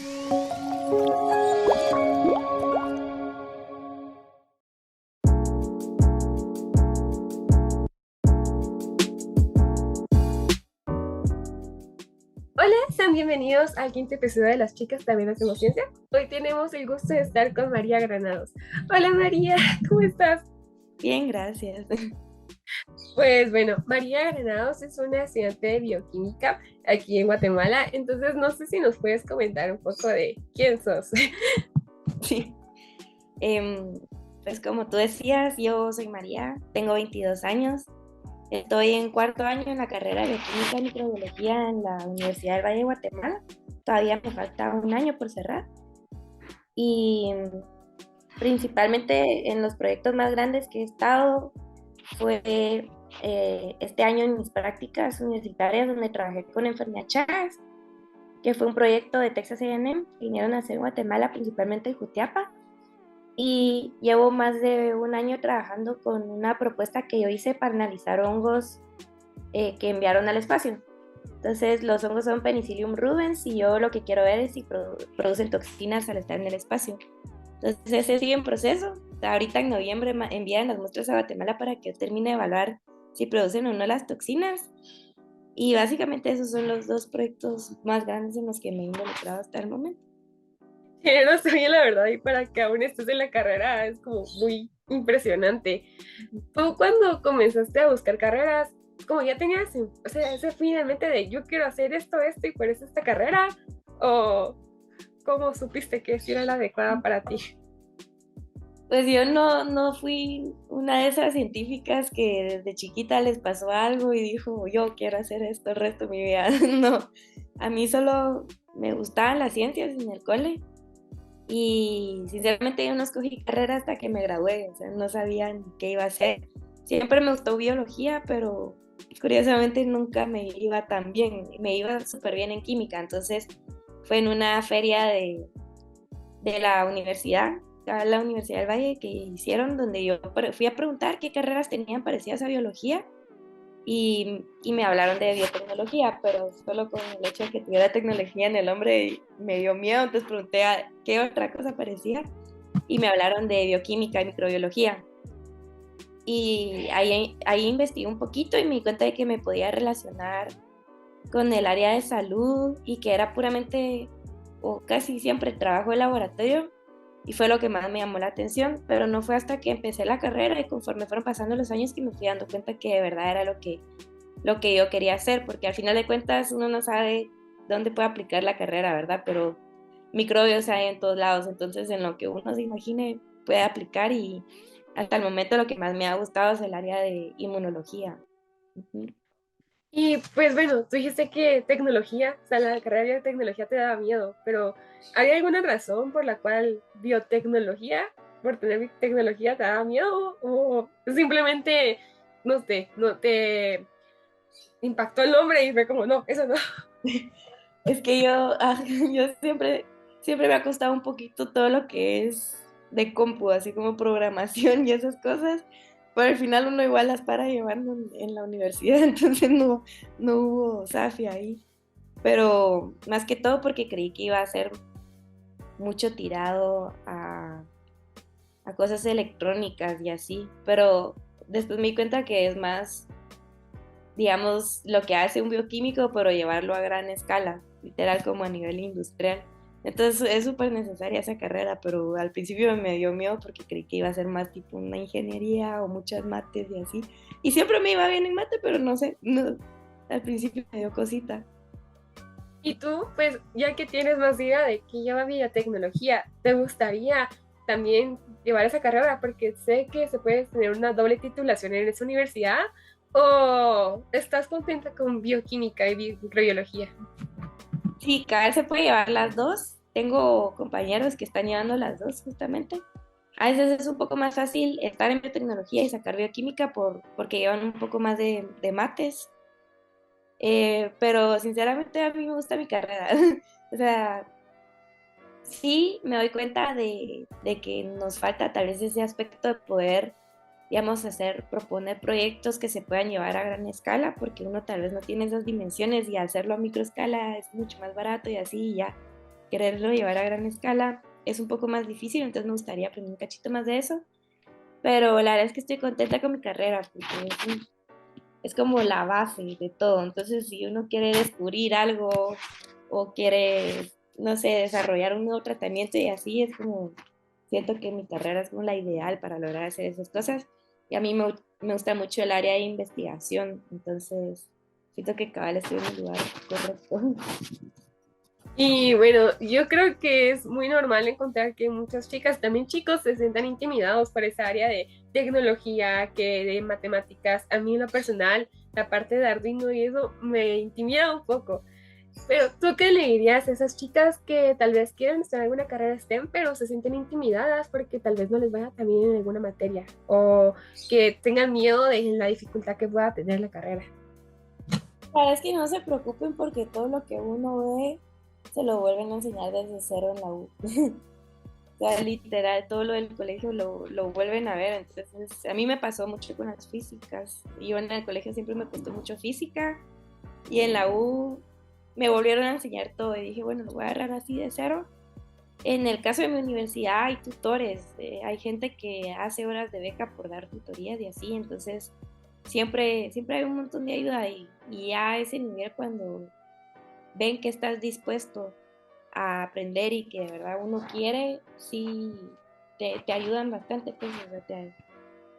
Hola, sean bienvenidos al quinto episodio de Las Chicas También Hacemos Ciencia. Hoy tenemos el gusto de estar con María Granados. Hola María, ¿cómo estás? Bien, gracias. Pues bueno, María Granados es una estudiante de bioquímica aquí en Guatemala, entonces no sé si nos puedes comentar un poco de quién sos. Sí. Em, pues como tú decías, yo soy María, tengo 22 años, estoy en cuarto año en la carrera de bioquímica y microbiología en la Universidad del Valle de Guatemala. Todavía me falta un año por cerrar y principalmente en los proyectos más grandes que he estado fue este año en mis prácticas universitarias donde trabajé con enfermedad Chagas, que fue un proyecto de Texas A&M que vinieron a hacer en Guatemala, principalmente en Jutiapa. Y llevo más de un año trabajando con una propuesta que yo hice para analizar hongos que enviaron al espacio. Entonces, los hongos son Penicillium rubens y yo lo que quiero ver es si producen toxinas al estar en el espacio. Entonces, ese sigue en proceso. Ahorita en noviembre envían las muestras a Guatemala para que yo termine de evaluar si producen o no las toxinas. Y básicamente esos son los dos proyectos más grandes en los que me he involucrado hasta el momento. No estoy bien, la verdad, y para que aún estés en la carrera es como muy impresionante. Tú cuando comenzaste a buscar carreras, como ya tenías, o sea, ese finalmente de yo quiero hacer esto y por eso esta carrera, o cómo supiste que sí era la adecuada para ti. Pues yo no fui una de esas científicas que desde chiquita les pasó algo y dijo, yo quiero hacer esto el resto de mi vida. No, a mí solo me gustaban las ciencias en el cole y sinceramente yo no escogí carrera hasta que me gradué, o sea, no sabía ni qué iba a hacer. Siempre me gustó biología, pero curiosamente nunca me iba tan bien, me iba súper bien en química, entonces fue en una feria de la universidad, a la Universidad del Valle, que hicieron, donde yo fui a preguntar qué carreras tenían parecidas a biología y me hablaron de biotecnología, pero solo con el hecho de que tuviera tecnología en el nombre me dio miedo, entonces pregunté a qué otra cosa parecía y me hablaron de bioquímica y microbiología. Y ahí investigué un poquito y me di cuenta de que me podía relacionar con el área de salud y que era puramente o casi siempre trabajo de laboratorio y fue lo que más me llamó la atención, pero no fue hasta que empecé la carrera y conforme fueron pasando los años que me fui dando cuenta que de verdad era lo que yo quería hacer, porque al final de cuentas uno no sabe dónde puede aplicar la carrera, ¿verdad? Pero microbios hay en todos lados, entonces en lo que uno se imagine puede aplicar y hasta el momento lo que más me ha gustado es el área de inmunología. Ujú. Y pues bueno, tú dijiste que tecnología, o sea, la carrera de biotecnología te daba miedo, pero ¿hay alguna razón por la cual biotecnología, por tener biotecnología, te daba miedo? ¿O simplemente, no sé, no te impactó el nombre y fue como, no, eso no? Es que yo siempre me ha costado un poquito todo lo que es de compu, así como programación y esas cosas, pero al final uno igual las para llevando en la universidad, entonces no hubo SAFI ahí, pero más que todo porque creí que iba a ser mucho tirado a cosas electrónicas y así, pero después me di cuenta que es más, digamos, lo que hace un bioquímico, pero llevarlo a gran escala, literal como a nivel industrial. Entonces es súper necesaria esa carrera, pero al principio me dio miedo porque creí que iba a ser más tipo una ingeniería o muchas mates y así. Y siempre me iba bien en mate, pero no sé, no, al principio me dio cosita. Y tú, pues ya que tienes más idea de que lleva biotecnología, ¿te gustaría también llevar esa carrera? Porque sé que se puede tener una doble titulación en esa universidad, o estás contenta con bioquímica y microbiología. Sí, cada vez se puede llevar las dos. Tengo compañeros que están llevando las dos justamente. A veces es un poco más fácil estar en biotecnología y sacar bioquímica porque llevan un poco más de mates. Pero sinceramente a mí me gusta mi carrera. O sea, sí me doy cuenta de que nos falta tal vez ese aspecto de poder, digamos, proponer proyectos que se puedan llevar a gran escala, porque uno tal vez no tiene esas dimensiones y hacerlo a microescala es mucho más barato y así ya quererlo llevar a gran escala es un poco más difícil, entonces me gustaría aprender un cachito más de eso. Pero la verdad es que estoy contenta con mi carrera porque es como la base de todo. Entonces, si uno quiere descubrir algo o quiere, no sé, desarrollar un nuevo tratamiento y así, es como, siento que mi carrera es como la ideal para lograr hacer esas cosas. Y a mí me gusta mucho el área de investigación, entonces siento que cabal estoy en el lugar correcto. Y bueno, yo creo que es muy normal encontrar que muchas chicas, también chicos, se sientan intimidados por esa área de tecnología, que de matemáticas. A mí en lo personal, la parte de Arduino y eso me intimida un poco. Pero ¿tú qué le dirías a esas chicas que tal vez quieren estudiar alguna carrera STEM, pero se sienten intimidadas porque tal vez no les vaya tan bien en alguna materia o que tengan miedo de la dificultad que pueda tener la carrera? La verdad es que no se preocupen porque todo lo que uno ve se lo vuelven a enseñar desde cero en la U. O sea, literal, todo lo del colegio lo vuelven a ver. Entonces, a mí me pasó mucho con las físicas. Yo en el colegio siempre me costó mucho física y en la U me volvieron a enseñar todo y dije, bueno, lo voy a agarrar así de cero. En el caso de mi universidad hay tutores, hay gente que hace horas de beca por dar tutorías y así, entonces siempre hay un montón de ayuda y ya a ese nivel cuando ven que estás dispuesto a aprender y que de verdad uno quiere, sí te ayudan bastante, pues, o sea,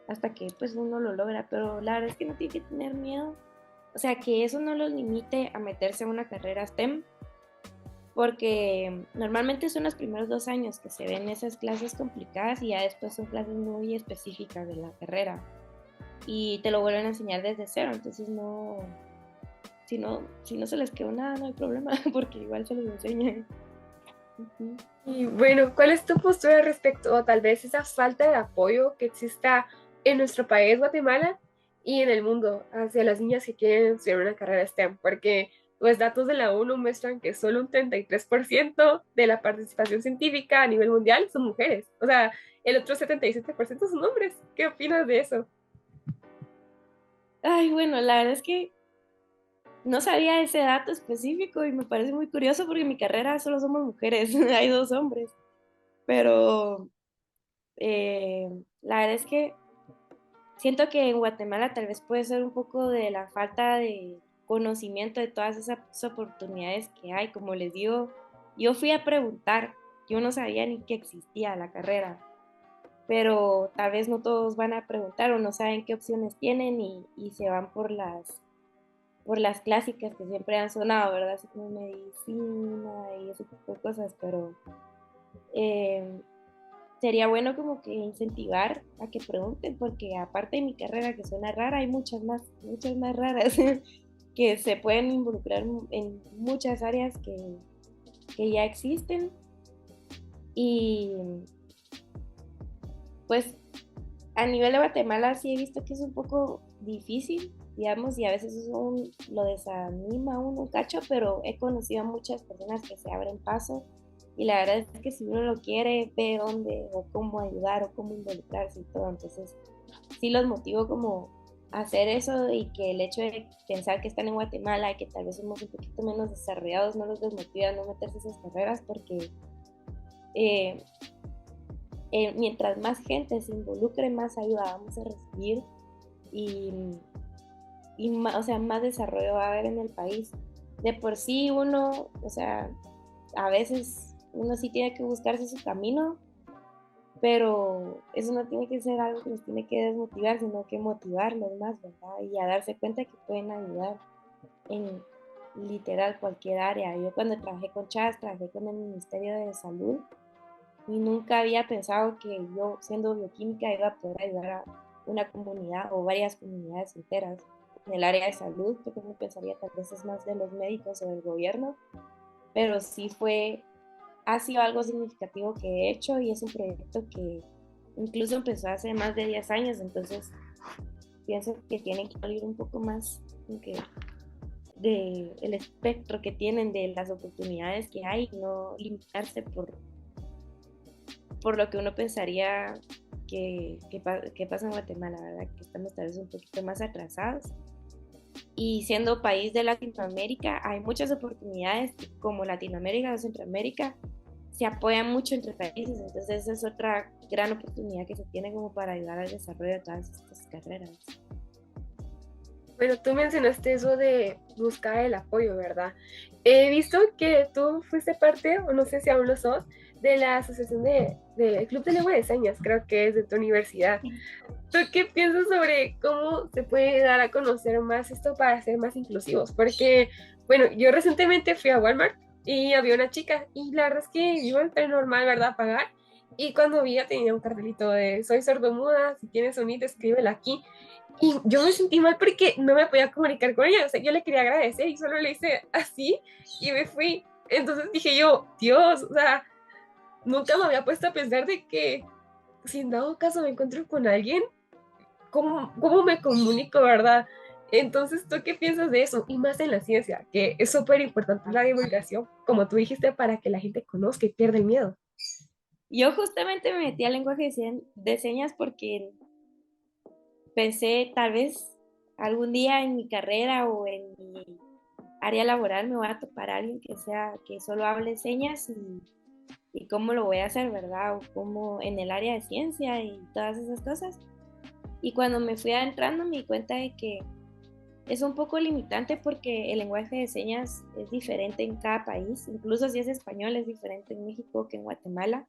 hasta que pues uno lo logra, pero la verdad es que no tiene que tener miedo, o sea, que eso no los limite a meterse a una carrera STEM, porque normalmente son los primeros 2 años que se ven esas clases complicadas y ya después son clases muy específicas de la carrera y te lo vuelven a enseñar desde cero, entonces no, si no se les quedó nada, no hay problema, porque igual se los enseñan. Uh-huh. Y bueno, ¿cuál es tu postura respecto a tal vez esa falta de apoyo que exista en nuestro país, Guatemala, y en el mundo hacia las niñas que quieren estudiar una carrera STEM? Porque los datos de la ONU muestran que solo un 33% de la participación científica a nivel mundial son mujeres. O sea, el otro 77% son hombres. ¿Qué opinas de eso? Ay, bueno, la verdad es que no sabía ese dato específico y me parece muy curioso porque en mi carrera solo somos mujeres, hay 2 hombres, pero eh, la verdad es que siento que en Guatemala tal vez puede ser un poco de la falta de conocimiento de todas esas oportunidades que hay. Como les digo, yo fui a preguntar, yo no sabía ni que existía la carrera, pero tal vez no todos van a preguntar o no saben qué opciones tienen y se van por las clásicas que siempre han sonado, ¿verdad? Así como medicina y ese tipo de cosas, pero eh, sería bueno como que incentivar a que pregunten, porque aparte de mi carrera que suena rara, hay muchas más raras que se pueden involucrar en muchas áreas que ya existen y pues a nivel de Guatemala sí he visto que es un poco difícil, digamos, y a veces eso lo desanima a uno un cacho, pero he conocido a muchas personas que se abren paso y la verdad es que si uno lo quiere, ve dónde o cómo ayudar o cómo involucrarse y todo, entonces sí los motivo como a hacer eso y que el hecho de pensar que están en Guatemala y que tal vez somos un poquito menos desarrollados no los desmotiva a no meterse en esas carreras porque eh, mientras más gente se involucre, más ayuda vamos a recibir y, y más, o sea, más desarrollo va a haber en el país. De por sí uno, o sea, a veces uno sí tiene que buscarse su camino, pero eso no tiene que ser algo que los tiene que desmotivar, sino que motivarlos más, ¿verdad? Y a darse cuenta que pueden ayudar en literal cualquier área. Yo cuando trabajé con CHAS, trabajé con el Ministerio de Salud y nunca había pensado que yo, siendo bioquímica, iba a poder ayudar a una comunidad o varias comunidades enteras en el área de salud, porque uno pensaría tal vez es más de los médicos o del gobierno, pero sí ha sido algo significativo que he hecho y es un proyecto que incluso empezó hace más de 10 años, entonces pienso que tienen que abrir un poco más de el espectro que tienen de las oportunidades que hay, no limitarse por lo que uno pensaría que pasa en Guatemala, ¿verdad? Que estamos tal vez un poquito más atrasados, y siendo país de Latinoamérica hay muchas oportunidades, como Latinoamérica o Centroamérica se apoyan mucho entre países, entonces esa es otra gran oportunidad que se tiene como para ayudar al desarrollo de todas estas carreras. Bueno, tú mencionaste eso de buscar el apoyo, ¿verdad? He visto que tú fuiste parte, o no sé si aún lo sos, de la asociación del Club de Lengua de Señas, creo que es de tu universidad. ¿Tú qué piensas sobre cómo se puede dar a conocer más esto para ser más inclusivos? Porque, bueno, yo recientemente fui a Walmart y había una chica y la verdad es que yo entré normal, ¿verdad? A pagar. Y cuando vi ya tenía un cartelito de soy sordomuda, si tienes un IT, escríbela aquí. Y yo me sentí mal porque no me podía comunicar con ella. O sea, yo le quería agradecer y solo le hice así y me fui. Entonces dije yo, Dios, o sea, nunca me había puesto a pensar de que si en dado caso me encuentro con alguien, ¿cómo me comunico, verdad? Entonces, ¿tú qué piensas de eso? Y más en la ciencia, que es súper importante la divulgación, como tú dijiste, para que la gente conozca y pierda el miedo. Yo justamente me metí al lenguaje de señas porque pensé tal vez algún día en mi carrera o en mi área laboral me voy a topar a alguien que solo hable señas y cómo lo voy a hacer, ¿verdad? O cómo en el área de ciencia y todas esas cosas. Y cuando me fui adentrando me di cuenta de que es un poco limitante porque el lenguaje de señas es diferente en cada país, incluso si es español es diferente en México que en Guatemala.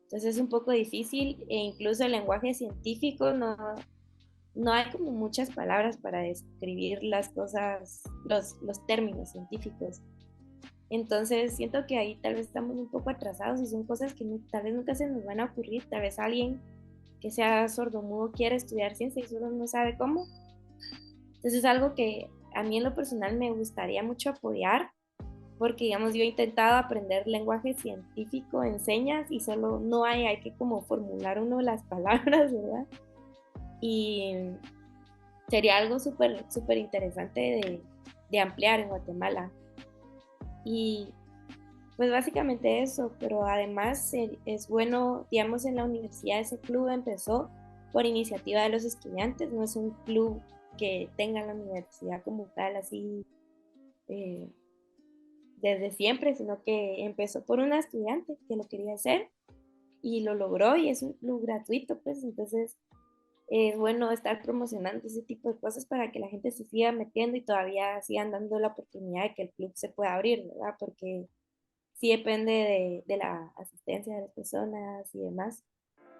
Entonces es un poco difícil e incluso el lenguaje científico no hay como muchas palabras para describir las cosas, los términos científicos. Entonces siento que ahí tal vez estamos un poco atrasados y son cosas que tal vez nunca se nos van a ocurrir. Tal vez alguien que sea sordomudo quiere estudiar ciencia y solo no sabe cómo. Entonces es algo que a mí en lo personal me gustaría mucho apoyar porque digamos yo he intentado aprender lenguaje científico en señas y solo no hay que como formular uno las palabras, ¿verdad? Y sería algo súper interesante de ampliar en Guatemala. Y pues básicamente eso, pero además es bueno, digamos, en la universidad ese club empezó por iniciativa de los estudiantes, no es un club que tenga la universidad como tal, así eh, desde siempre, sino que empezó por una estudiante que lo quería hacer y lo logró y es un club gratuito, pues entonces es bueno estar promocionando ese tipo de cosas para que la gente se siga metiendo y todavía sigan dando la oportunidad de que el club se pueda abrir, ¿verdad? Porque sí depende de la asistencia de las personas y demás.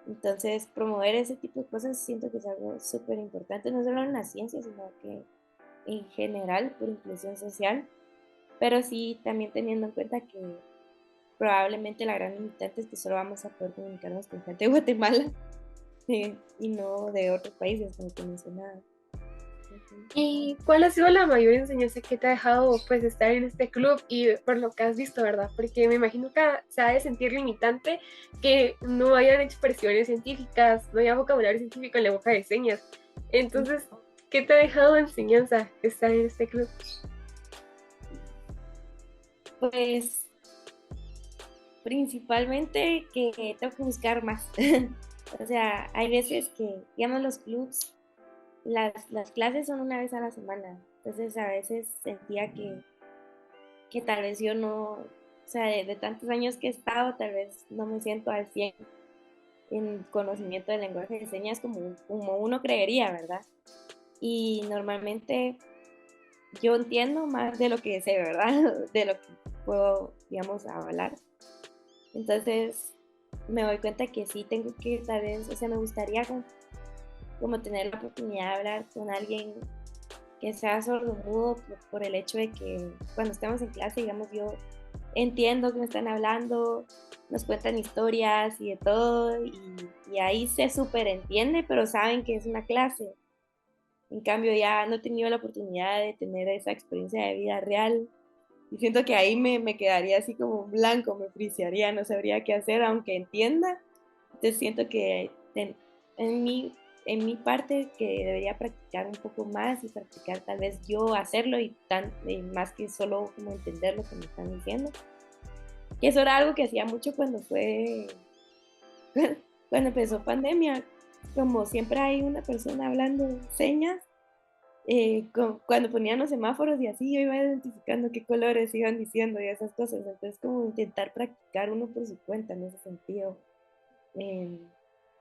Entonces, promover ese tipo de cosas siento que es algo súper importante, no solo en la ciencia, sino que en general por inclusión social, pero sí también teniendo en cuenta que probablemente la gran limitante es que solo vamos a poder comunicarnos con gente de Guatemala y no de otros países, como te mencionaba. ¿Y cuál ha sido la mayor enseñanza que te ha dejado pues estar en este club y por lo que has visto, verdad? Porque me imagino que se ha de sentir limitante que no hayan expresiones científicas, no haya vocabulario científico en lenguaje de señas. Entonces, ¿qué te ha dejado de enseñanza estar en este club? Pues principalmente que tengo que buscar más. O sea, hay veces que, digamos, los clubs, las clases son una vez a la semana. Entonces a veces sentía que tal vez yo no, o sea, de tantos años que he estado, tal vez no me siento al 100 en conocimiento del lenguaje de señas como uno creería, ¿verdad? Y normalmente yo entiendo más de lo que sé, ¿verdad? De lo que puedo, digamos, hablar. Entonces me doy cuenta que sí tengo que tal vez, o sea, me gustaría como tener la oportunidad de hablar con alguien que sea sordomudo por el hecho de que cuando estamos en clase, digamos, yo entiendo que me están hablando, nos cuentan historias y de todo, y ahí se súper entiende, pero saben que es una clase. En cambio, ya no he tenido la oportunidad de tener esa experiencia de vida real. Y siento que ahí me quedaría así como en blanco, me frisearía, no sabría qué hacer, aunque entienda. Entonces siento que en mi, en mi parte que debería practicar un poco más y practicar tal vez yo hacerlo y más que solo como entender lo que me están diciendo. Que eso era algo que hacía mucho cuando empezó pandemia. Como siempre hay una persona hablando señas, cuando ponían los semáforos y así, yo iba identificando qué colores iban diciendo y esas cosas. Entonces, como intentar practicar uno por su cuenta en ese sentido. Eh,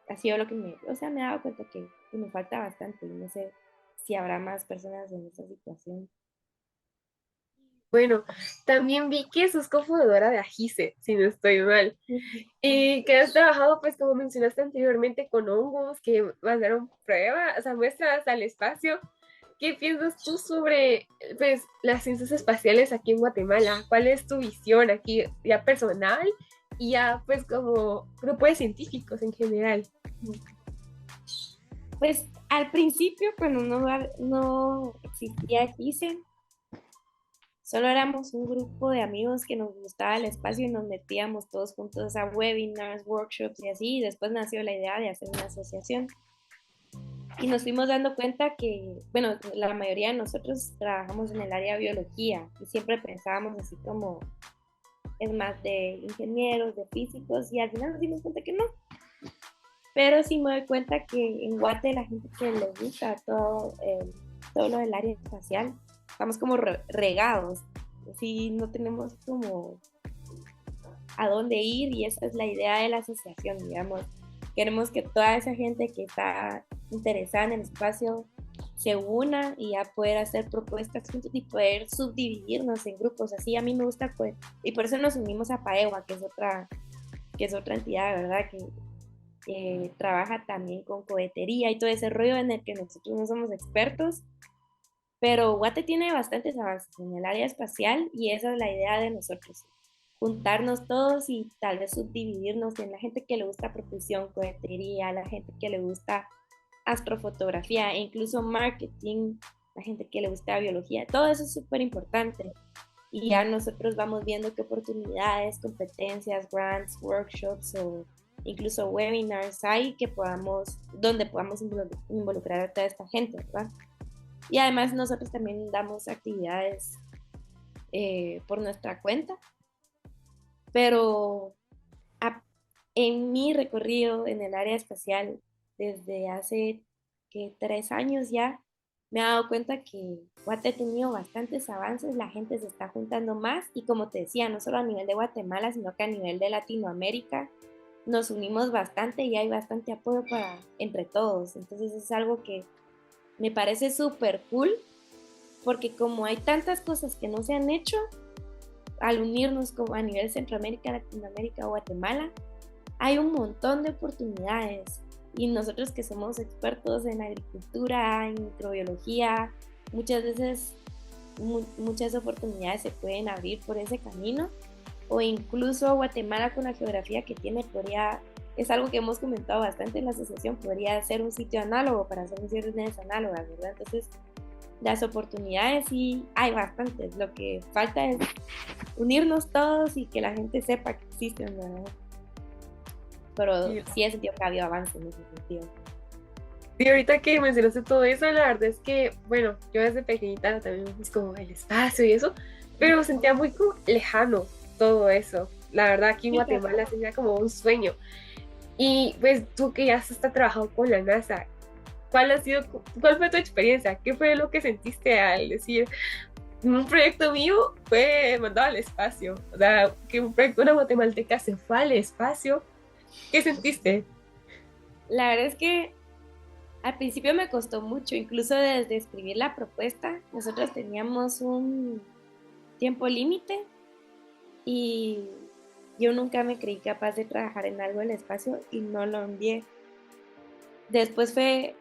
ha sido lo que o sea, me he dado cuenta que me falta bastante y no sé si habrá más personas en esa situación. Bueno, también vi que sos cofundadora de Agise, si no estoy mal. Y que has trabajado, pues como mencionaste anteriormente, con hongos que mandaron pruebas, o sea, muestras al espacio. ¿Qué piensas tú sobre, pues, las ciencias espaciales aquí en Guatemala? ¿Cuál es tu visión aquí, ya personal y ya, pues, como grupo de científicos en general? Pues al principio, cuando no existía Kisen, solo éramos un grupo de amigos que nos gustaba el espacio y nos metíamos todos juntos a webinars, workshops y así. Y después nació la idea de hacer una asociación. Y nos fuimos dando cuenta que, bueno, la mayoría de nosotros trabajamos en el área de biología y siempre pensábamos así como, es más de ingenieros, de físicos, y al final nos dimos cuenta que no. Pero sí me doy cuenta que en Guate la gente que le gusta todo lo del área espacial, estamos como regados, sí, no tenemos como a dónde ir y esa es la idea de la asociación, digamos. Queremos que toda esa gente que está interesada en el espacio se una y ya poder hacer propuestas juntos y poder subdividirnos en grupos. Así a mí me gusta, pues, y por eso nos unimos a PAEWA, que es otra entidad, ¿verdad? Que trabaja también con cohetería y todo ese rollo en el que nosotros no somos expertos, pero Guate tiene bastantes avances en el área espacial y esa es la idea de nosotros, juntarnos todos y tal vez subdividirnos en la gente que le gusta propulsión, cohetería, la gente que le gusta astrofotografía e incluso marketing, la gente que le gusta biología, todo eso es súper importante. Y ya nosotros vamos viendo qué oportunidades, competencias, grants, workshops o incluso webinars hay donde podamos involucrar a toda esta gente, ¿verdad? Y además nosotros también damos actividades por nuestra cuenta, pero a, en mi recorrido en el área espacial desde hace 3 años ya, me he dado cuenta que Guate ha tenido bastantes avances, la gente se está juntando más y como te decía, no solo a nivel de Guatemala, sino que a nivel de Latinoamérica, nos unimos bastante y hay bastante apoyo entre todos. Entonces es algo que me parece súper cool porque como hay tantas cosas que no se han hecho, al unirnos como a nivel Centroamérica, Latinoamérica o Guatemala, hay un montón de oportunidades y nosotros que somos expertos en agricultura, en microbiología, muchas veces muchas oportunidades se pueden abrir por ese camino o incluso Guatemala con la geografía que tiene es algo que hemos comentado bastante en la asociación, podría ser un sitio análogo para hacer misiones análogas, ¿verdad? Entonces las oportunidades sí hay bastantes, lo que falta es unirnos todos y que la gente sepa que existen, ¿verdad? Pero sí he sentido que ha habido avance en ese sentido. Sí, ahorita que mencionaste todo eso, la verdad es que, bueno, yo desde pequeñita también es como el espacio y eso, pero sentía muy como lejano todo eso. La verdad, aquí en Guatemala sería como un sueño. Y pues tú que ya has trabajado con la NASA, ¿cuál fue tu experiencia? ¿Qué fue lo que sentiste al decir, un proyecto mío fue mandado al espacio? O sea, que una guatemalteca se fue al espacio. ¿Qué sentiste? La verdad es que al principio me costó mucho, incluso desde escribir la propuesta. Nosotros teníamos un tiempo límite y yo nunca me creí capaz de trabajar en algo del espacio y no lo envié. Después fue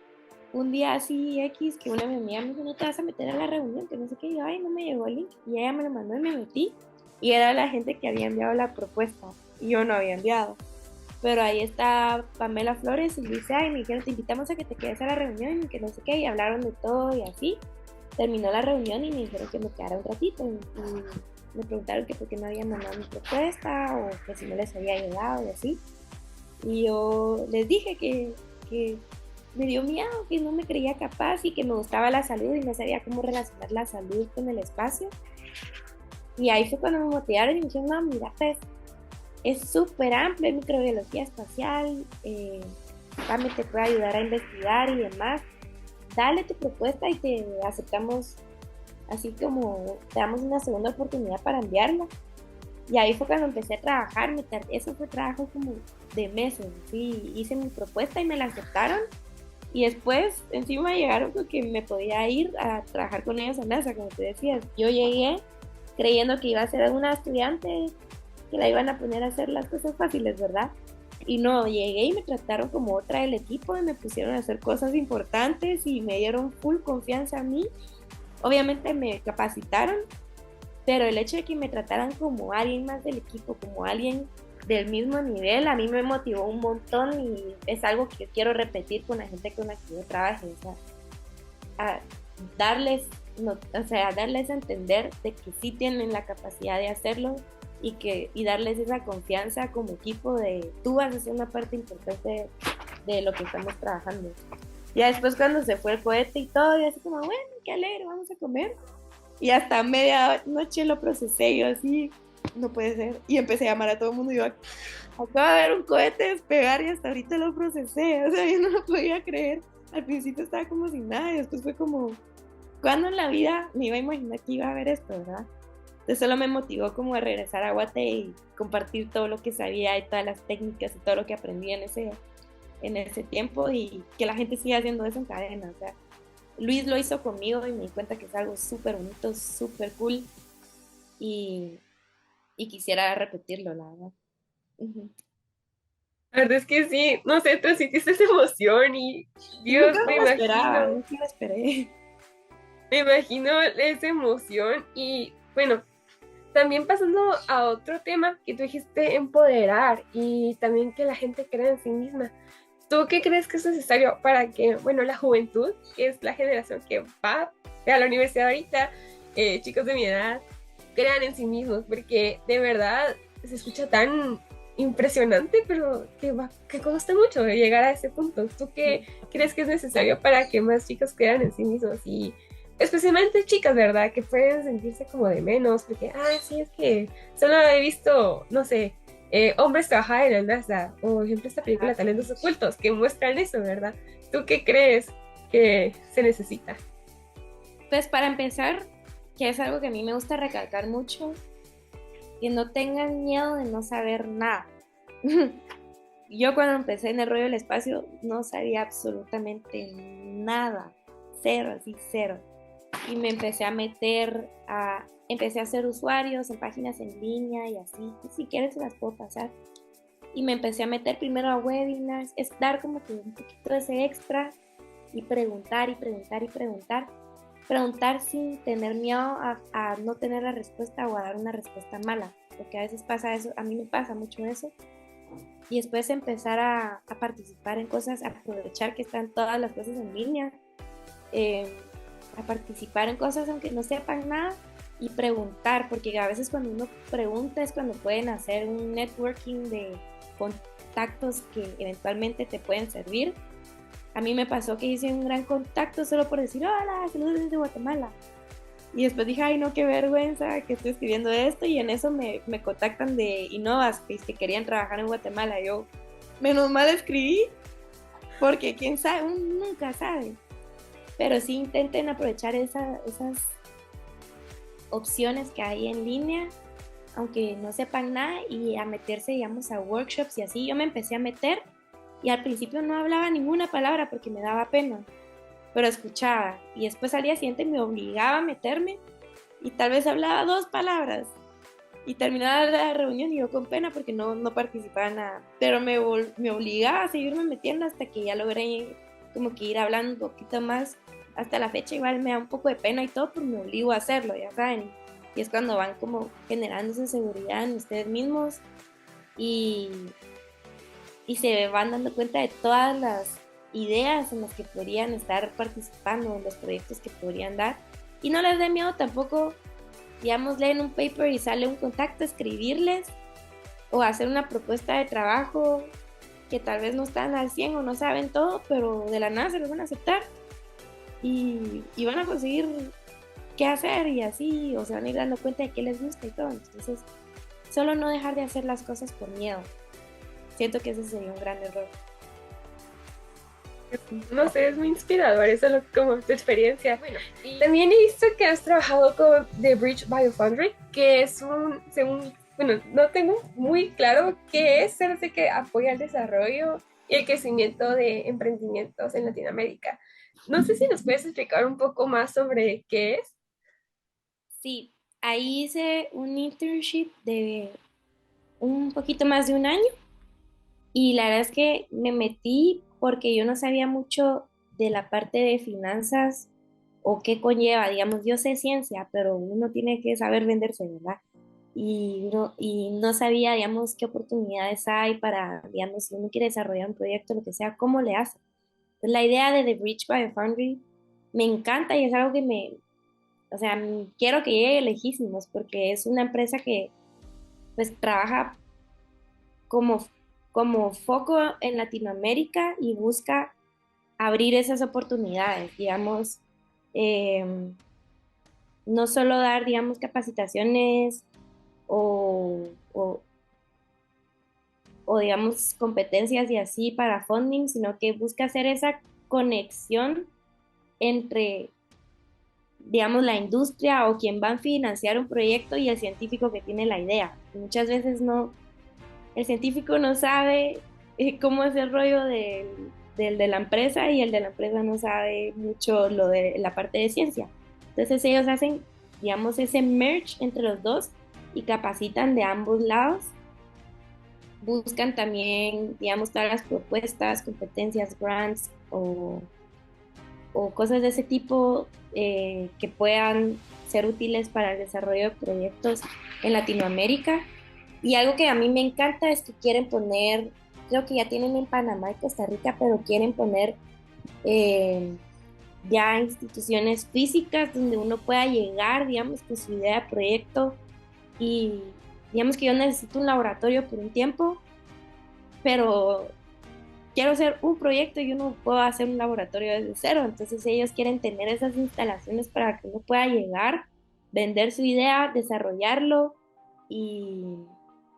un día así X que una de mis amigas me dijo, no te vas a meter a la reunión, que no sé qué, y yo, ay, no me llegó el link, y ella me lo mandó y me metí, y era la gente que había enviado la propuesta, y yo no había enviado. Pero ahí está Pamela Flores y dice, ay, me dijeron, te invitamos a que te quedes a la reunión y que no sé qué, y hablaron de todo y así. Terminó la reunión y me dijeron que me quedara un ratito y me preguntaron que por qué no había mandado mi propuesta o que si no les había llegado y así. Y yo les dije que me dio miedo, que no me creía capaz y que me gustaba la salud y no sabía cómo relacionar la salud con el espacio. Y ahí fue cuando me motivaron y me dijeron, no, mira, pues es súper amplio, microbiología espacial, también te puede ayudar a investigar y demás. dale tu propuesta y te aceptamos, así como te damos una segunda oportunidad para enviarla. Y ahí fue cuando empecé a trabajar, eso fue trabajo como de meses, sí, hice mi propuesta y me la aceptaron. Y después, encima llegaron con que me podía ir a trabajar con ellos en NASA, como te decías. Yo llegué creyendo que iba a ser una estudiante, que la iban a poner a hacer las cosas fáciles, ¿verdad? Y no, llegué y me trataron como otra del equipo y me pusieron a hacer cosas importantes y me dieron full confianza a mí. Obviamente me capacitaron, pero el hecho de que me trataran como alguien más del equipo, como alguien del mismo nivel, a mí me motivó un montón y es algo que quiero repetir con la gente con la que yo trabaje, o sea, a darles, no, o sea, darles a entender de que sí tienen la capacidad de hacerlo y darles esa confianza como equipo de tú vas a ser una parte importante de lo que estamos trabajando. Ya después cuando se fue el cohete y todo, y así como, bueno, qué alegre, vamos a comer. Y hasta medianoche lo procesé, yo así, no puede ser. Y empecé a llamar a todo el mundo y yo, acaba de ver un cohete despegar y hasta ahorita lo procesé. O sea, yo no lo podía creer. Al principio estaba como sin nada y después fue como, ¿cuándo en la vida me iba a imaginar que iba a ver esto, verdad? Entonces solo me motivó como a regresar a Guate y compartir todo lo que sabía y todas las técnicas y todo lo que aprendí en ese tiempo y que la gente siga haciendo eso en cadena. O sea, Luis lo hizo conmigo y me di cuenta que es algo súper bonito, súper cool y, y quisiera repetirlo, la verdad. Uh-huh. La verdad es que sí, no sé, transmitiste esa emoción y Nunca Dios, me lo esperaba, nunca lo esperé. me imagino esa emoción y bueno, también pasando a otro tema que tú dijiste, empoderar y también que la gente crea en sí misma. ¿Tú qué crees que es necesario para que, bueno, la juventud, que es la generación que va a la universidad ahorita, chicos de mi edad, crean en sí mismos? Porque de verdad se escucha tan impresionante, pero que cuesta mucho llegar a ese punto. ¿Tú qué crees que es necesario para que más chicos crean en sí mismos? Y especialmente chicas, ¿verdad? Que pueden sentirse como de menos, porque, sí, es que solo he visto, no sé, hombres trabajar en la NASA, o por ejemplo esta película Talentos Ocultos, que muestran eso, ¿verdad? ¿Tú qué crees que se necesita? Pues para empezar, que es algo que a mí me gusta recalcar mucho, que no tengan miedo de no saber nada. Yo cuando empecé en el rollo del espacio no sabía absolutamente nada, cero, así cero. Y me empecé a hacer usuarios en páginas en línea y así, si quieres se las puedo pasar. Y me empecé a meter primero a webinars, es dar como que un poquito de ese extra y preguntar y preguntar y preguntar. Preguntar sin tener miedo a no tener la respuesta o a dar una respuesta mala, porque a veces pasa eso, a mí me pasa mucho eso. Y después empezar a participar en cosas, aprovechar que están todas las cosas en línea, eh, a participar en cosas aunque no sepan nada y preguntar, porque a veces cuando uno pregunta es cuando pueden hacer un networking de contactos que eventualmente te pueden servir. A mí me pasó que hice un gran contacto solo por decir, hola, saludos desde Guatemala. Y después dije, ay, no, qué vergüenza que estoy escribiendo esto. Y en eso me contactan de Innovaspace que querían trabajar en Guatemala. Yo, menos mal escribí, porque quién sabe, uno nunca sabe. Pero sí intenten aprovechar esas opciones que hay en línea, aunque no sepan nada, y a meterse, digamos, a workshops y así. Yo me empecé a meter y al principio no hablaba ninguna palabra porque me daba pena, pero escuchaba. Y después al día siguiente me obligaba a meterme y tal vez hablaba 2 palabras. Y terminaba la reunión y yo con pena porque no participaba en nada. Pero me obligaba a seguirme metiendo hasta que ya logré como que ir hablando un poquito más. Hasta la fecha igual me da un poco de pena y todo, pero me obligo a hacerlo, ya saben. Y es cuando van como generando esa seguridad en ustedes mismos y, y se van dando cuenta de todas las ideas en las que podrían estar participando, en los proyectos que podrían dar. Y no les dé miedo tampoco, digamos, leen un paper y sale un contacto, escribirles o hacer una propuesta de trabajo que tal vez no están al 100 o no saben todo, pero de la nada se los van a aceptar y van a conseguir qué hacer y así, o se van a ir dando cuenta de qué les gusta y todo. Entonces, solo no dejar de hacer las cosas por miedo. Siento que ese sería un gran error. No sé, es muy inspirador, eso es como tu experiencia. Bueno, y también he visto que has trabajado con The Bridge Biofoundry, que es según, bueno, no tengo muy claro qué es, pero sé que apoya el desarrollo y el crecimiento de emprendimientos en Latinoamérica. No sé si nos puedes explicar un poco más sobre qué es. Sí, ahí hice un internship de un poquito más de un año y la verdad es que me metí porque yo no sabía mucho de la parte de finanzas o qué conlleva, digamos, yo sé ciencia, pero uno tiene que saber venderse, ¿verdad? Y no sabía, digamos, qué oportunidades hay para, digamos, si uno quiere desarrollar un proyecto, lo que sea, cómo le hace. Entonces, la idea de The Bridge Biofoundry me encanta y es algo que o sea, quiero que llegue lejísimos porque es una empresa que pues trabaja como, como foco en Latinoamérica y busca abrir esas oportunidades, digamos, eh, no solo dar, digamos, capacitaciones o, o, o, digamos, competencias y así para funding, sino que busca hacer esa conexión entre, digamos, la industria o quien va a financiar un proyecto y el científico que tiene la idea. Muchas veces no, el científico no sabe cómo es el rollo del de la empresa y el de la empresa no sabe mucho lo de la parte de ciencia. Entonces ellos hacen, digamos, ese merge entre los dos y capacitan de ambos lados. Buscan también, digamos, todas las propuestas, competencias, grants o cosas de ese tipo que puedan ser útiles para el desarrollo de proyectos en Latinoamérica. Y algo que a mí me encanta es que quieren poner, creo que ya tienen en Panamá y Costa Rica, pero quieren poner eh, ya instituciones físicas donde uno pueda llegar, digamos, con su idea de proyecto y digamos que yo necesito un laboratorio por un tiempo, pero quiero hacer un proyecto y yo no puedo hacer un laboratorio desde cero. Entonces ellos quieren tener esas instalaciones para que uno pueda llegar, vender su idea, desarrollarlo y,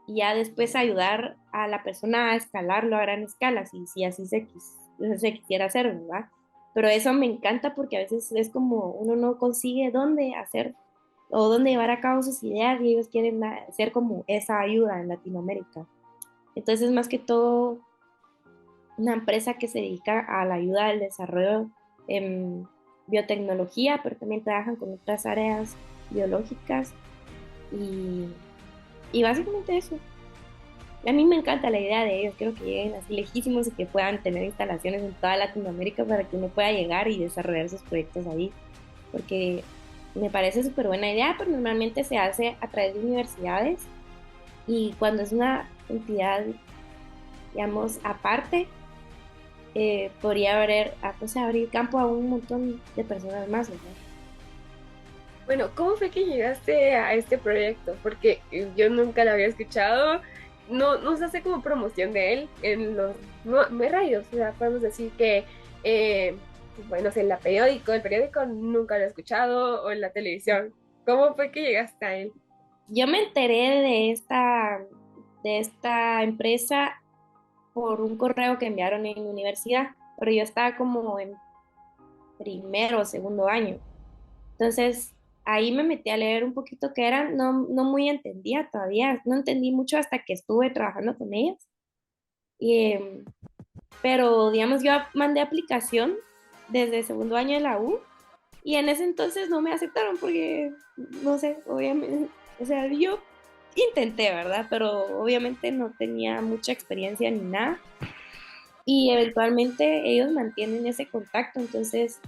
y ya después ayudar a la persona a escalarlo a gran escala, si así se quisiera hacer, ¿verdad? Pero eso me encanta porque a veces es como uno no consigue dónde hacer o dónde llevar a cabo sus ideas y ellos quieren hacer como esa ayuda en Latinoamérica. Entonces, más que todo una empresa que se dedica a la ayuda al desarrollo en biotecnología, pero también trabajan con otras áreas biológicas y, y básicamente eso. A mí me encanta la idea de ellos, creo que lleguen así lejísimos y que puedan tener instalaciones en toda Latinoamérica para que uno pueda llegar y desarrollar sus proyectos ahí, porque me parece súper buena idea, pero normalmente se hace a través de universidades y cuando es una entidad, digamos, aparte, podría pues, abrir campo a un montón de personas más, ¿verdad? Bueno, ¿cómo fue que llegaste a este proyecto? Porque yo nunca lo había escuchado. No, no se hace como promoción de él en los radios. O sea, podemos decir que, bueno, en el periódico nunca lo he escuchado, o en la televisión. ¿Cómo fue que llegaste a él? Yo me enteré de esta empresa por un correo que enviaron en la universidad, pero yo estaba como en primero o segundo año. Entonces, ahí me metí a leer un poquito qué eran, no muy entendía todavía, no entendí mucho hasta que estuve trabajando con ellas. Y, pero, digamos, yo mandé aplicación desde segundo año de la U y en ese entonces no me aceptaron porque, no sé, obviamente, o sea, yo intenté, ¿verdad? Pero obviamente no tenía mucha experiencia ni nada. Y eventualmente ellos mantienen ese contacto, entonces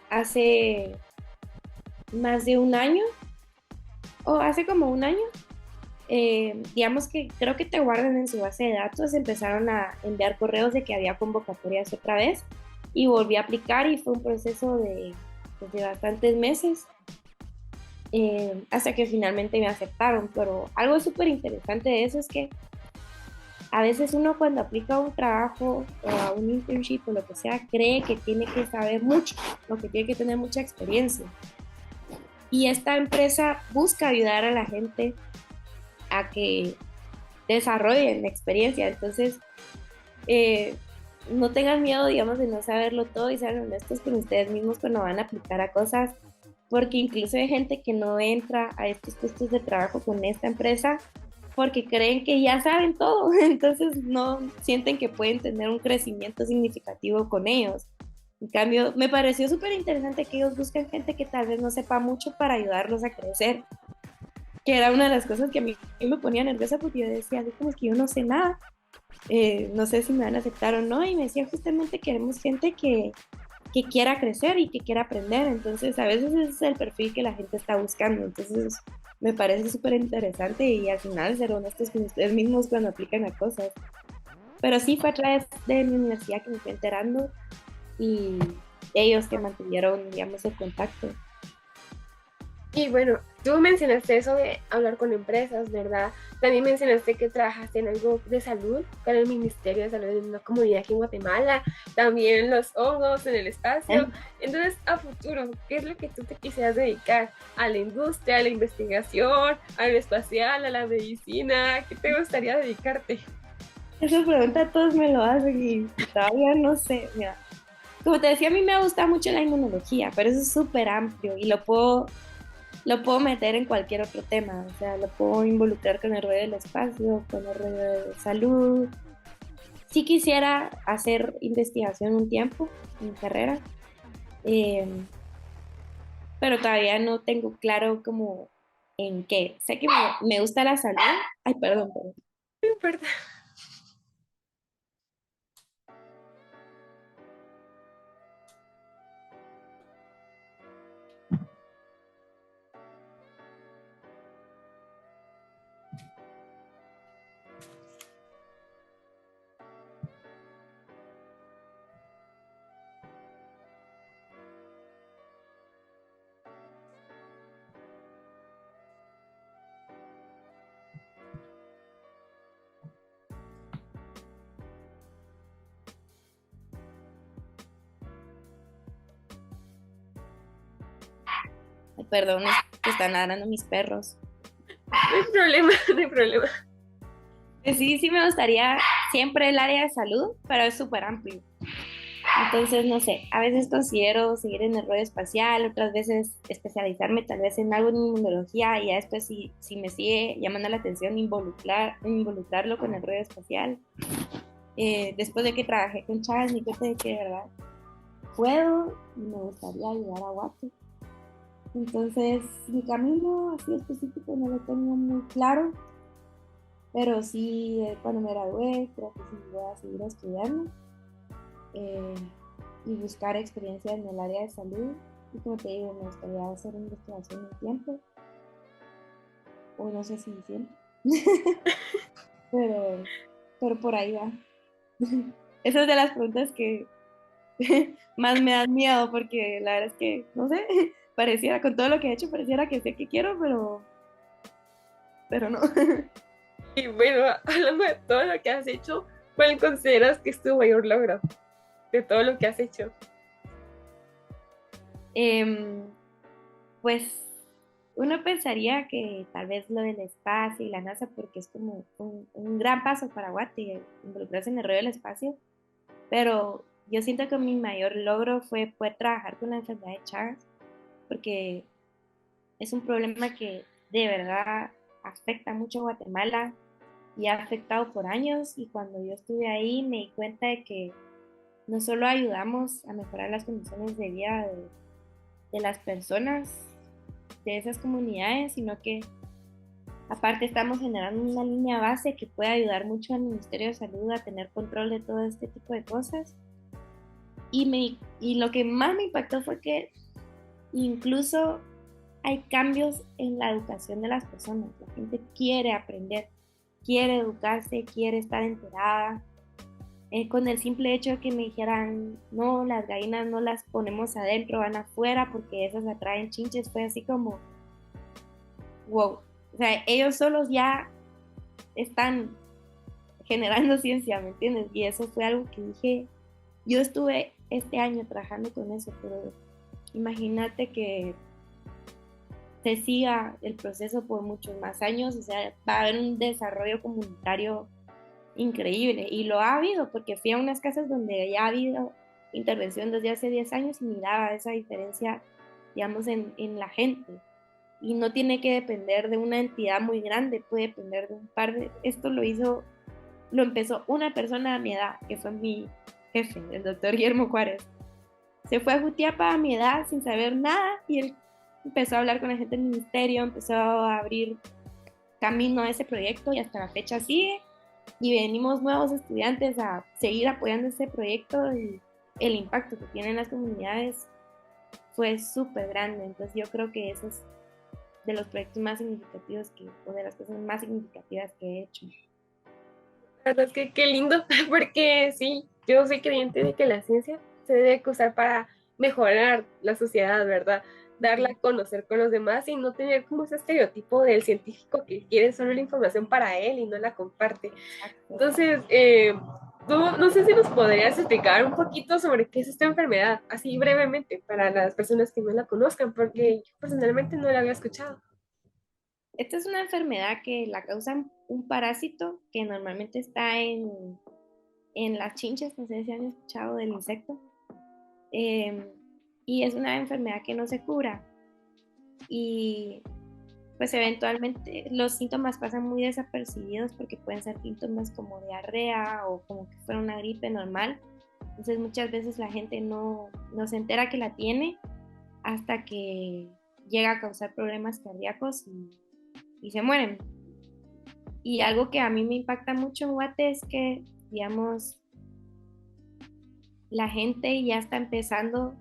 hace más de un año o hace como un año, digamos que creo que te guardan en su base de datos, empezaron a enviar correos de que había convocatorias otra vez y volví a aplicar y fue un proceso pues, de bastantes meses hasta que finalmente me aceptaron. Pero algo súper interesante de eso es que a veces uno cuando aplica a un trabajo o a un internship o lo que sea, cree que tiene que saber mucho o que tiene que tener mucha experiencia. Y esta empresa busca ayudar a la gente a que desarrollen experiencia. Entonces, no tengan miedo, digamos, de no saberlo todo y sean honestos con ustedes mismos cuando van a aplicar a cosas, porque incluso hay gente que no entra a estos puestos de trabajo con esta empresa porque creen que ya saben todo, entonces no sienten que pueden tener un crecimiento significativo con ellos. En cambio, me pareció súper interesante que ellos buscan gente que tal vez no sepa mucho para ayudarlos a crecer, que era una de las cosas que a mí me ponía nerviosa porque yo decía, "Ay, como es que yo no sé nada, no sé si me van a aceptar o no", y me decía justamente queremos gente que quiera crecer y que quiera aprender, entonces a veces ese es el perfil que la gente está buscando, entonces me parece súper interesante y al final ser honestos con ustedes mismos cuando aplican a cosas. Pero sí fue a través de mi universidad que me fui enterando y ellos que mantuvieron, digamos, el contacto. Y bueno, tú mencionaste eso de hablar con empresas, ¿verdad? También mencionaste que trabajaste en algo de salud, con el Ministerio de Salud en una comunidad aquí en Guatemala, también los hongos en el espacio. Entonces, a futuro, ¿qué es lo que tú te quisieras dedicar? ¿A la industria, a la investigación, a lo espacial, a la medicina? ¿Qué te gustaría dedicarte? Esa pregunta todos me lo hacen y todavía no sé. Mira, como te decía, a mí me gusta mucho la inmunología, pero eso es súper amplio y lo puedo meter en cualquier otro tema. O sea, lo puedo involucrar con el rollo del espacio, con el rollo de salud. Sí quisiera hacer investigación un tiempo en mi carrera, eh, pero todavía no tengo claro como en qué. Sé que me gusta la salud. Ay, perdón, perdón. No importa. Ay, perdón, es que están ladrando mis perros. No hay problema, no hay problema. Sí, sí me gustaría siempre el área de salud, pero es súper amplio. Entonces, no sé, a veces considero seguir en el rollo espacial, otras veces especializarme tal vez en algo en inmunología y ya después si me sigue llamando la atención involucrarlo con el rollo espacial. Después de que trabajé con Chávez, me cuenta de que de verdad puedo y me gustaría ayudar a Guate. Entonces, mi camino así específico no lo tengo muy claro, pero sí, cuando me gradué, creo que sí voy a seguir estudiando. eh, y buscar experiencia en el área de salud. Y como te digo, me gustaría hacer investigación en tiempo, o no sé si siempre, pero, pero por ahí va. Esa es de las preguntas que más me dan miedo, porque la verdad es que, no sé, pareciera, con todo lo que he hecho, pareciera que sé que quiero, pero no. Y bueno, hablando de todo lo que has hecho, ¿cuál consideras que es tu mayor logro de todo lo que has hecho? Em, pues uno pensaría que tal vez lo del espacio y la NASA, porque es como un gran paso para Guate, involucrarse en el rollo del espacio, pero yo siento que mi mayor logro fue poder trabajar con la enfermedad de Chagas, porque es un problema que de verdad afecta mucho a Guatemala y ha afectado por años, y cuando yo estuve ahí me di cuenta de que no solo ayudamos a mejorar las condiciones de vida de las personas de esas comunidades, sino que aparte estamos generando una línea base que puede ayudar mucho al Ministerio de Salud a tener control de todo este tipo de cosas. Y lo que más me impactó fue que incluso hay cambios en la educación de las personas. La gente quiere aprender, quiere educarse, quiere estar enterada. Con el simple hecho de que me dijeran, no, las gallinas no las ponemos adentro, van afuera porque esas atraen chinches, fue así como, wow. O sea, ellos solos ya están generando ciencia, ¿me entiendes? Y eso fue algo que dije, yo estuve este año trabajando con eso, pero imagínate que se siga el proceso por muchos más años, o sea, va a haber un desarrollo comunitario increíble. Y lo ha habido, porque fui a unas casas donde ya ha habido intervención desde hace 10 años y miraba esa diferencia, digamos, en la gente. Y no tiene que depender de una entidad muy grande, puede depender de un par de... Esto lo empezó una persona a mi edad, que fue mi jefe, el doctor Guillermo Juárez. Se fue a Jutiapa a mi edad sin saber nada y él empezó a hablar con la gente del ministerio, empezó a abrir camino a ese proyecto y hasta la fecha sigue. Y venimos nuevos estudiantes a seguir apoyando ese proyecto y el impacto que tiene en las comunidades fue súper grande. Entonces yo creo que eso es de los proyectos más significativos o de las cosas más significativas que he hecho. La verdad es que qué lindo, porque sí, yo soy creyente de que la ciencia se debe usar para mejorar la sociedad, ¿verdad? Darla a conocer con los demás y no tener como ese estereotipo del científico que quiere solo la información para él y no la comparte. Exacto. Entonces, tú, no sé si nos podrías explicar un poquito sobre qué es esta enfermedad, así brevemente, para las personas que no la conozcan, porque yo personalmente no la había escuchado. Esta es una enfermedad que la causa un parásito que normalmente está en las chinches, no sé si han escuchado del insecto. Eh, y es una enfermedad que no se cura. Y pues eventualmente los síntomas pasan muy desapercibidos porque pueden ser síntomas como diarrea o como que fuera una gripe normal. Entonces muchas veces la gente no se entera que la tiene hasta que llega a causar problemas cardíacos y se mueren. Y algo que a mí me impacta mucho en Guate es que, digamos, la gente ya está empezando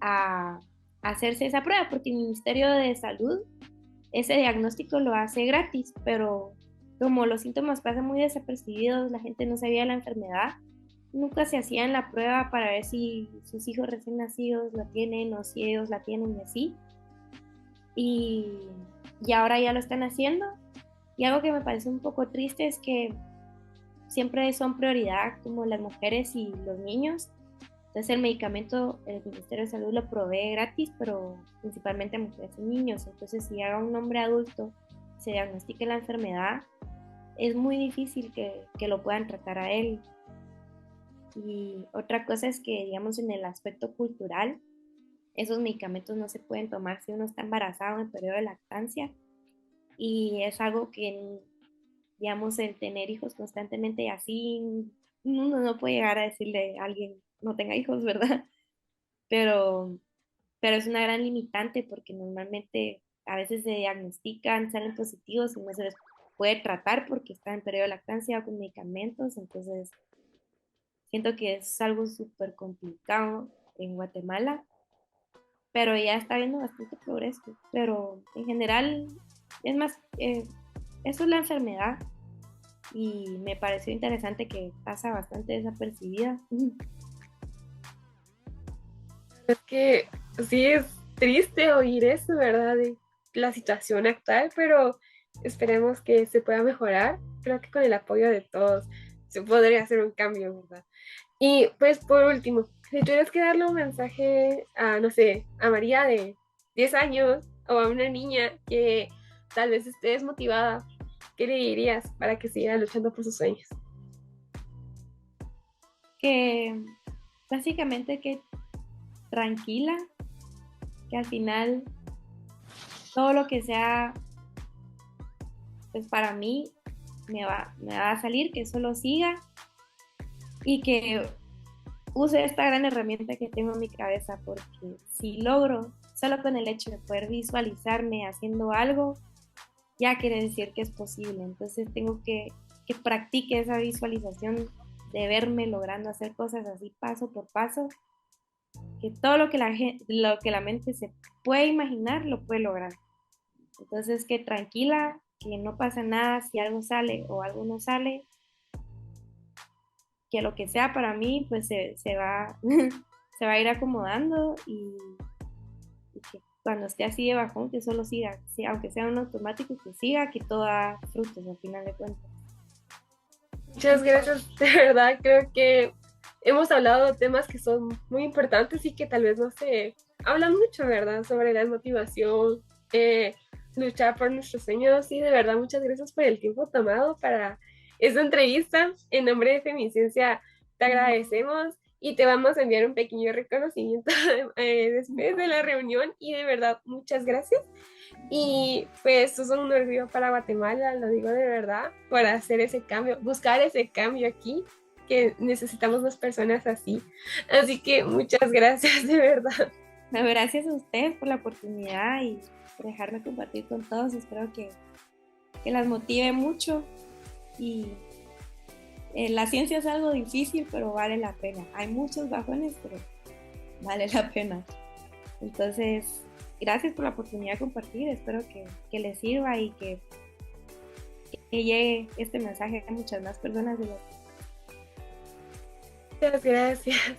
a hacerse esa prueba porque el Ministerio de Salud ese diagnóstico lo hace gratis, pero como los síntomas pasan muy desapercibidos, la gente no sabía la enfermedad, nunca se hacían la prueba para ver si sus hijos recién nacidos la tienen o si ellos la tienen y así. Y, y ahora ya lo están haciendo. Y algo que me parece un poco triste es que siempre son prioridad como las mujeres y los niños. Entonces el medicamento, el Ministerio de Salud lo provee gratis, pero principalmente a mujeres y niños. Entonces si a un hombre adulto se diagnostique la enfermedad, es muy difícil que lo puedan tratar a él. Y otra cosa es que, digamos, en el aspecto cultural, esos medicamentos no se pueden tomar si uno está embarazado en el periodo de lactancia. Y es algo que, digamos, el tener hijos constantemente y así, uno no puede llegar a decirle a alguien no tenga hijos, ¿verdad? Pero, pero es una gran limitante porque normalmente a veces se diagnostican, salen positivos y no se les puede tratar porque están en periodo de lactancia o con medicamentos, entonces siento que es algo súper complicado en Guatemala, pero ya está habiendo bastante progreso, pero en general es más, eso es la enfermedad y me pareció interesante que pasa bastante desapercibida. Es que sí es triste oír eso, ¿verdad? De la situación actual, pero esperemos que se pueda mejorar. Creo que con el apoyo de todos se podría hacer un cambio, ¿verdad? Y pues por último, si tuvieras que darle un mensaje a, no sé, a María de 10 años o a una niña que tal vez esté desmotivada, ¿qué le dirías para que siga luchando por sus sueños? Que básicamente que tranquila, que al final todo lo que sea, pues para mí me va a salir, que solo siga y que use esta gran herramienta que tengo en mi cabeza, porque si logro, solo con el hecho de poder visualizarme haciendo algo, ya quiere decir que es posible. Entonces tengo que practique esa visualización de verme logrando hacer cosas así paso por paso, que todo lo que la mente se puede imaginar, lo puede lograr. Entonces, que tranquila, que no pasa nada si algo sale o algo no sale, que lo que sea para mí, pues se va, se va a ir acomodando y que cuando esté así de bajón, que solo siga, sí, aunque sea un automático, que siga, que todo da frutos al final de cuentas. Muchas gracias, de verdad, creo que hemos hablado de temas que son muy importantes y que tal vez no se hablan mucho, ¿verdad? Sobre la motivación, luchar por nuestros sueños y de verdad muchas gracias por el tiempo tomado para esta entrevista. En nombre de Femiciencia te agradecemos y te vamos a enviar un pequeño reconocimiento después de la reunión y de verdad muchas gracias. Y pues eso es un orgullo para Guatemala, lo digo de verdad, por hacer ese cambio, buscar ese cambio aquí, que necesitamos más personas así. Así que muchas gracias, de verdad. No, gracias a ustedes por la oportunidad y por dejarme compartir con todos. Espero que las motive mucho y la ciencia es algo difícil, pero vale la pena. Hay muchos bajones, pero vale la pena. Entonces, gracias por la oportunidad de compartir. Espero que les sirva y que llegue este mensaje a muchas más personas de lo Muchas gracias.